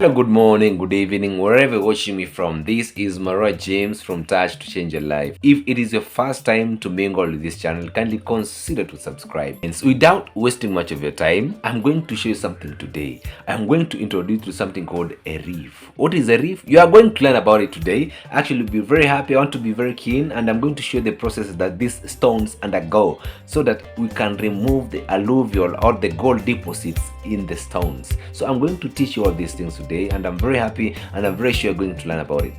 Hello, good morning, good evening, wherever you're watching me from. This is Mara James from Touch to Change Your Life. If it is your first time to mingle with this channel, kindly consider to subscribe. And so without wasting much of your time, I'm going to show you something today. I'm going to introduce you to something called a reef. What is a reef? You are going to learn about it today. Actually, you'll be very happy. I want to be very keen, and I'm going to show you the process that these stones undergo so that we can remove the alluvial or the gold deposits in the stones. So I'm going to teach you all these things today, and I'm very happy and I'm very sure you're going to learn about it.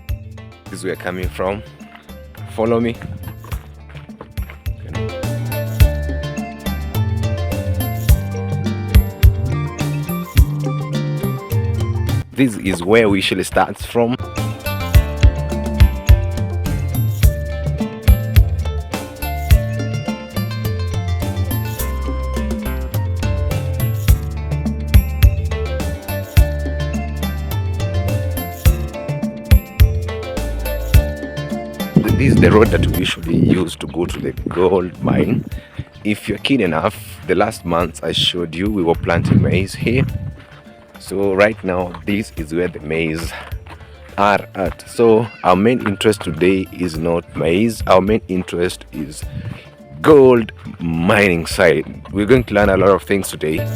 This is where we're coming from. Follow me. This is where we usually start from. This is the road that we usually use to go to the gold mine. If you're keen enough, the last month I showed you we were planting maize here. So right now this is where the maize are at. So our main interest today is not maize. Our main interest is gold mining side. We're going to learn a lot of things today.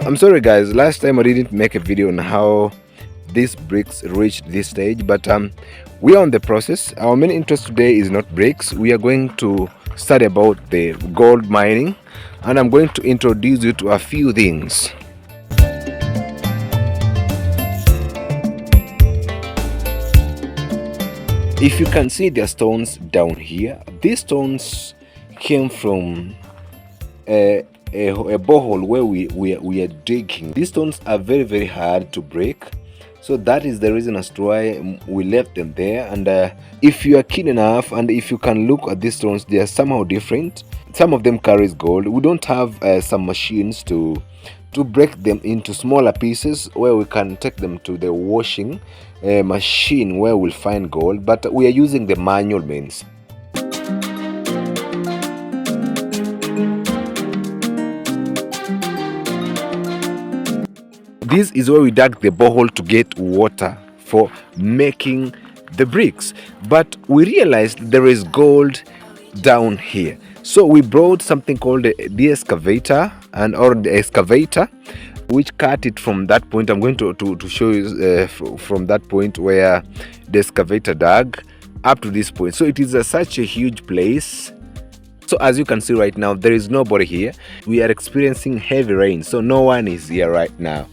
I'm sorry guys, last time I didn't make a video on how these bricks reached this stage, but we are on the process. Our main interest today is not bricks. We are going to study about the gold mining, and I'm going to introduce you to a few things. If you can see the stones down here, these stones came from a borehole where we are digging. These stones are very hard to break, so that is the reason as to why we left them there. And if you are keen enough and if you can look at these stones, they are somehow different. Some of them carries gold. We don't have some machines to break them into smaller pieces where we can take them to the washing machine where we'll find gold, but we are using the manual means. This is where we dug the borehole to get water for making the bricks. But we realized there is gold down here. So we brought something called the excavator or the excavator, which cut it from that point. I'm going to show you from that point where the excavator dug up to this point. So it is such a huge place. So as you can see right now, there is nobody here. We are experiencing heavy rain, so no one is here right now.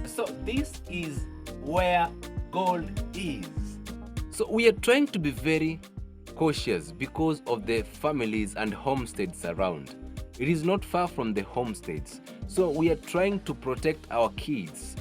So this is where gold is. So we are trying to be very cautious because of the families and homesteads around. It is not far from the homesteads. So we are trying to protect our kids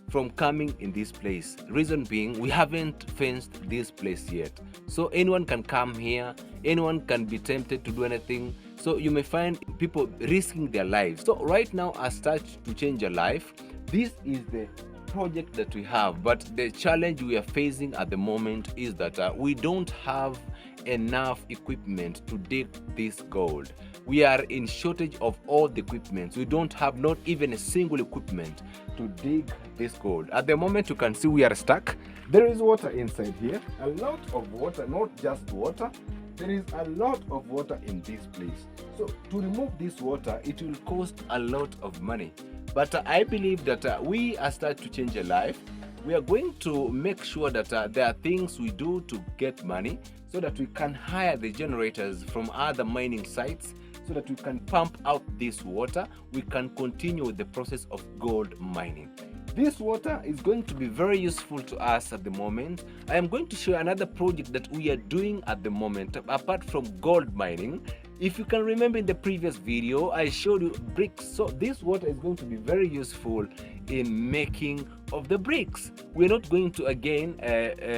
from coming in this place. Reason being, we haven't fenced this place yet. So anyone can come here, anyone can be tempted to do anything. So you may find people risking their lives. So right now, as Touch to Change Your Life, this is the project that we have, but the challenge we are facing at the moment is that we don't have enough equipment to dig this gold. We are in shortage of all the equipment. We don't have not even a single equipment to dig this gold. At the moment, you can see we are stuck. There is water inside here, a lot of water, not just water. there is a lot of water in this place. So to remove this water, it will cost a lot of money. But I believe that we are starting to change a life. We are going to make sure that there are things we do to get money so that we can hire the generators from other mining sites so that we can pump out this water. We can continue with the process of gold mining. This water is going to be very useful to us at the moment. I am going to show you another project that we are doing at the moment apart from gold mining. If you can remember in the previous video, I showed you bricks. So this water is going to be very useful in making of the bricks. We're not going to again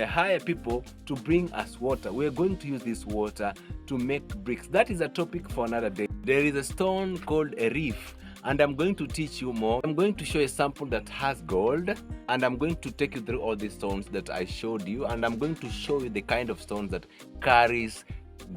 hire people to bring us water. We're going to use this water to make bricks. That is a topic for another day. There is a stone called a reef, and I'm going to teach you more. I'm going to show a sample that has gold, and I'm going to take you through all the stones that I showed you, and I'm going to show you the kind of stones that carries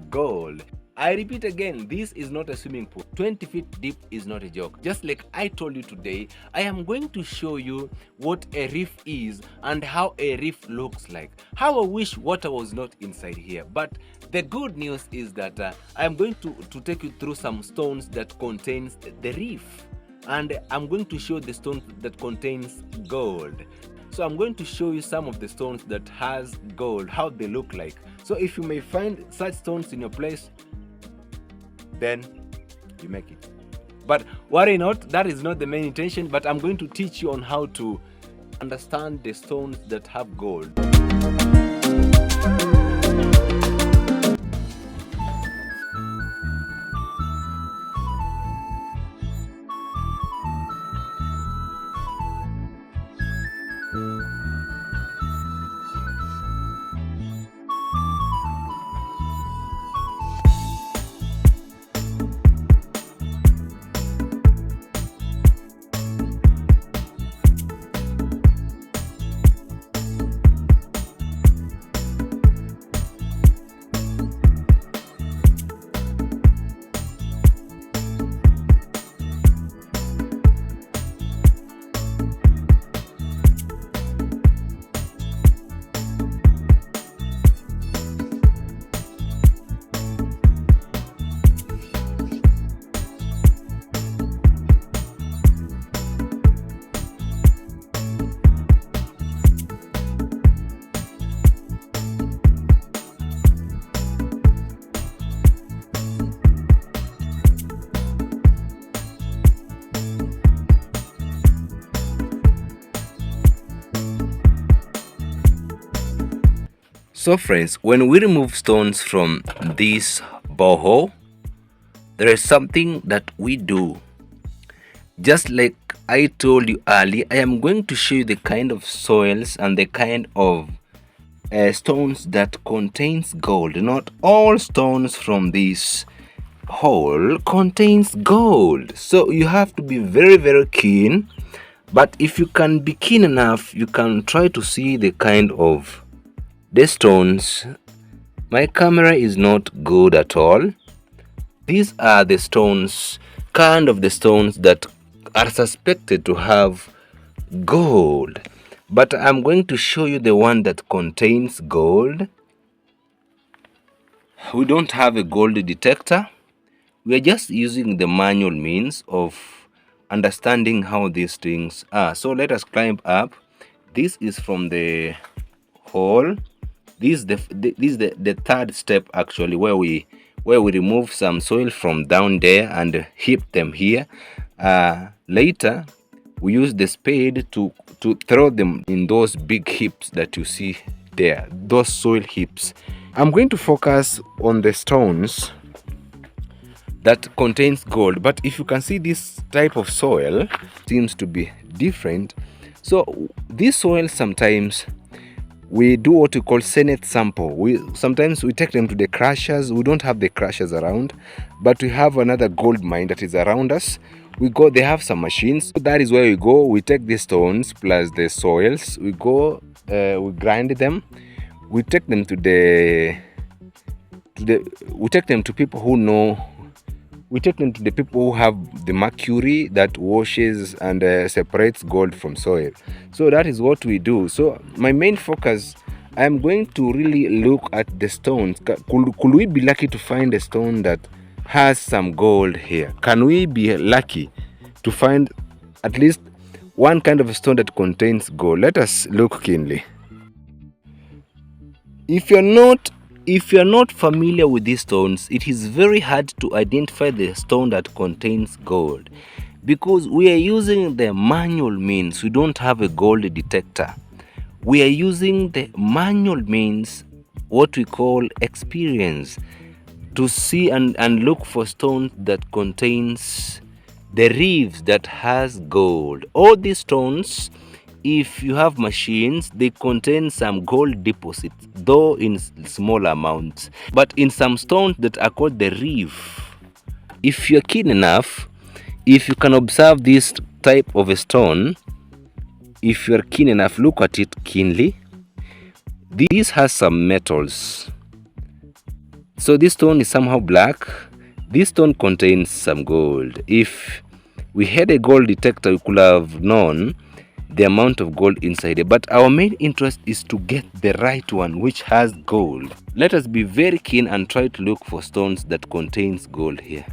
gold. I repeat again, this is not a swimming pool. 20 feet deep is not a joke. Just like I told you today, I am going to show you what a reef is and how a reef looks like. How I wish water was not inside here. But the good news is that I am going to take you through some stones that contains the reef. And I'm going to show the stones that contains gold. So I'm going to show you some of the stones that has gold, how they look like. So if you may find such stones in your place, then you make it. But worry not, that is not the main intention, but I'm going to teach you on how to understand the stones that have gold. So friends, when we remove stones from this borehole, there is something that we do. Just like I told you earlier, I am going to show you the kind of soils and the kind of stones that contains gold. Not all stones from this hole contains gold. So you have to be very keen. But if you can be keen enough, you can try to see the kind of the stones. My camera is not good at all. These are the stones, kind of the stones that are suspected to have gold. But I'm going to show you the one that contains gold. We don't have a gold detector. We are just using the manual means of understanding how these things are. So let us climb up. This is from the hole. This is the third step actually, where we remove some soil from down there and heap them here. Later we use the spade to throw them in those big heaps that you see there, those soil heaps. I'm going to focus on the stones that contains gold, but if you can see, this type of soil seems to be different. So this soil, sometimes we do what we call Senate sample. Sometimes we take them to the crushers. We don't have the crushers around, but we have another gold mine that is around us. We go, they have some machines. So that is where we go. We take the stones plus the soils. We go, we grind them. We take them to we take them to people who know. We take them to the people who have the mercury that washes and separates gold from soil. So that is what we do. So my main focus I am going to really look at the stones. Could we be lucky to find a stone that has some gold here? Can we be lucky to find at least one kind of a stone that contains gold? Let us look keenly. If you're not familiar with these stones, it is very hard to identify the stone that contains gold because we are using the manual means. We don't have a gold detector. We are using the manual means, what we call experience, to see and look for stones that contains the reefs that has gold. All these stones, if you have machines, they contain some gold deposits, though in small amounts. But in some stones that are called the reef, if you're keen enough, if you can observe this type of a stone, if you're keen enough, look at it keenly. This has some metals. So this stone is somehow black. This stone contains some gold. If we had a gold detector, we could have known the amount of gold inside it. But our main interest is to get the right one which has gold. Let us be very keen and try to look for stones that contains gold here.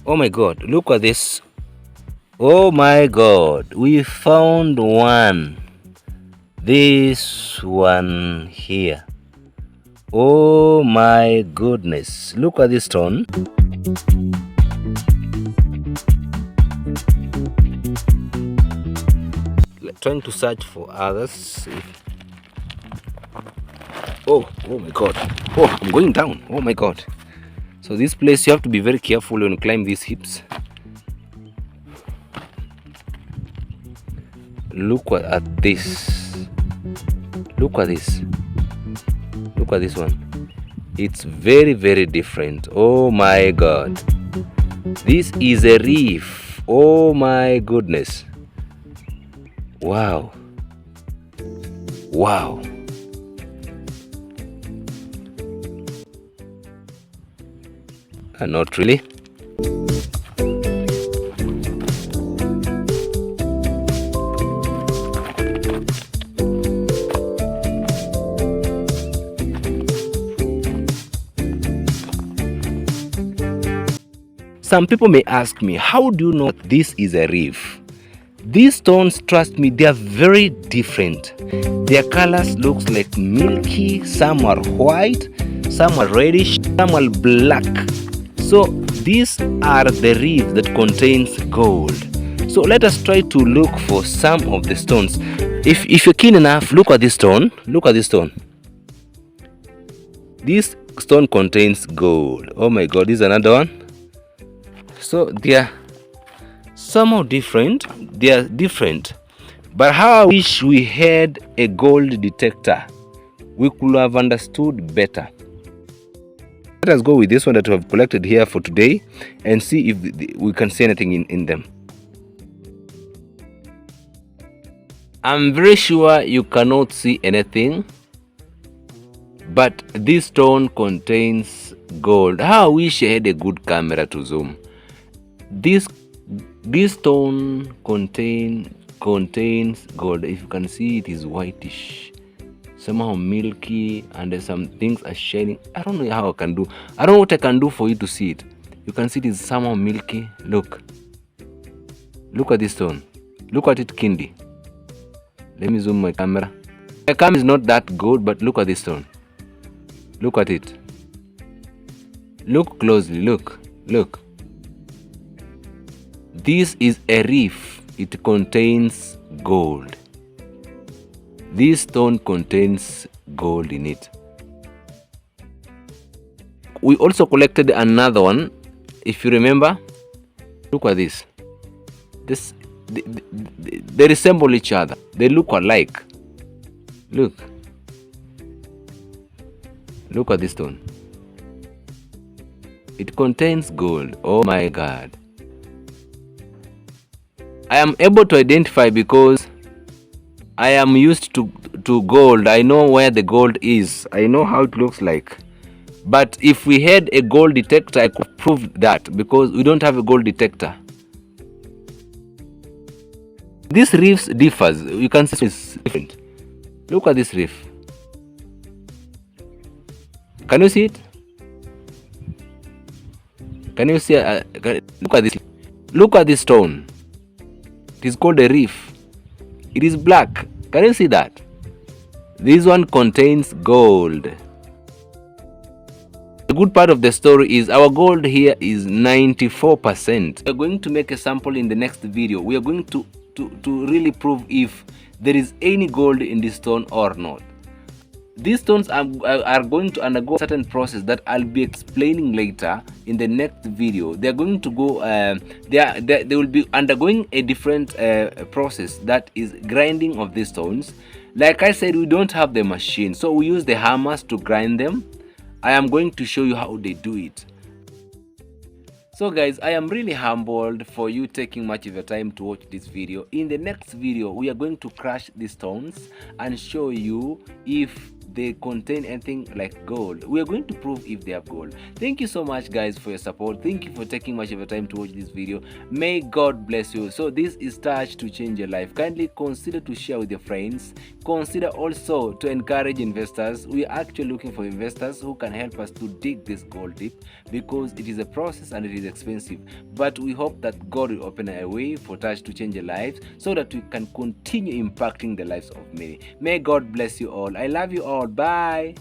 Oh my God, look at this. Oh my God, we found one. This one here. Oh my goodness, look at this stone. Trying to search for others. Oh my God. Oh, I'm going down. Oh my God. So this place, you have to be very careful when you climb these hips. Look at this. Look at this. Look at this one. It's very, very different. Oh my God. This is a reef. Oh my goodness. Wow. Wow. Not really. Some people may ask me, how do you know this is a reef? These stones, trust me, they are very different. Their colors looks like milky, some are white, some are reddish, some are black. So these are the reef that contains gold. So let us try to look for some of the stones. If you're keen enough, look at this stone. Look at this stone. This stone contains gold. Oh my God, this is another one. So they are somehow different. They are different. But how I wish we had a gold detector. We could have understood better. Let us go with this one that we have collected here for today and see if we can see anything in them. I'm very sure you cannot see anything, but this stone contains gold. How I wish I had a good camera to zoom. This stone contains gold. If you can see, it is whitish, somehow milky, and some things are shining. I don't know how I can do. I don't know what I can do for you to see it. You can see it is somehow milky. Look at this stone. Look at it keenly. Let me zoom my camera. My camera is not that good, but look at this stone. Look at it. Look closely. Look. This is a reef. It contains gold. This stone contains gold in it. We also collected another one. If you remember, look at this. They resemble each other. They look alike. Look at this stone. It contains gold. Oh my God. I am able to identify because I am used to gold. I know where the gold is. I know how it looks like. But if we had a gold detector, I could prove that, because we don't have a gold detector. This reefs differs. You can see it's different. Look at this reef. Can you see it? Can you see? Look at this. Look at this stone. It is called a reef. It is black. Can you see that? This one contains gold. The good part of the story is our gold here is 94%. We are going to make a sample in the next video. We are going to really prove if there is any gold in this stone or not. These stones are going to undergo a certain process that I'll be explaining later in the next video. They are going to go, they will be undergoing a different process, that is grinding of these stones. Like I said, we don't have the machine, so we use the hammers to grind them. I am going to show you how they do it. So guys, I am really humbled for you taking much of your time to watch this video. In the next video, we are going to crush these stones and show you if they contain anything like gold. We are going to prove if they have gold. Thank you so much guys for your support. Thank you for taking much of your time to watch this video. May God bless you. So this is Touch to Change Your Life. Kindly consider to share with your friends. Consider also to encourage investors. We are actually looking for investors who can help us to dig this gold deep, because it is a process and it is expensive. But we hope that God will open a way for Touch to Change Your Lives, so that we can continue impacting the lives of many. May God bless you all. I love you all. Bye.